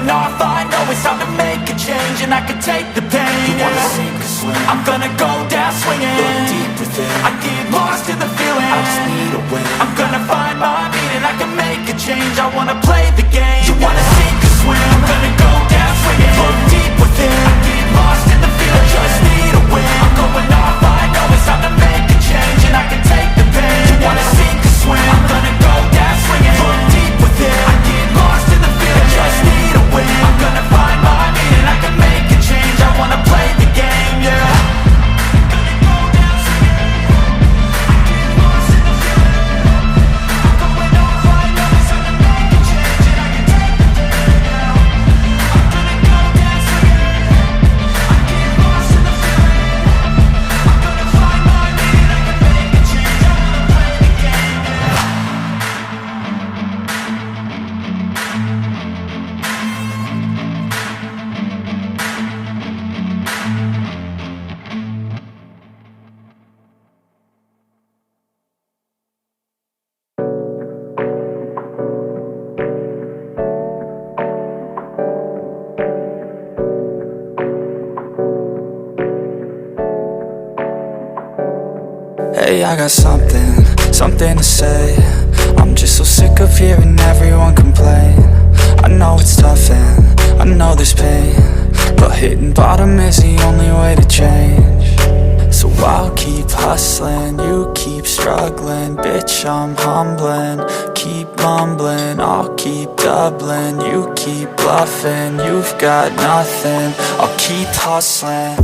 going off, I know it's time to make a change, and I can take the pain. You wanna sink or swim? I'm gonna go down swinging. Look deep within. I get lost in the feeling. I just need a win. I'm gonna find my meaning. I can make a change. I wanna play the game. You wanna sink or swim? I'm gonna go down swinging. Look deep within. I get lost in the feeling. I just need a win. I'm going off, I know it's time to make a change, and I can take the pain. You wanna sink or swim? I'm gonna go down swinging. Look deep within. I get lost in the feeling. I just need a win. I'm gonna find my meaning. I can make a change. I wanna play the game, yeah. Hey, I got something to say. I'm just so sick of hearing everyone complain. I know it's tough and I know there's pain, but hitting bottom is the only way to change. So I'll keep hustling, you keep struggling. Bitch, I'm humbling, keep mumbling. I'll keep doubling, you keep bluffing. You've got nothing, I'll keep hustling.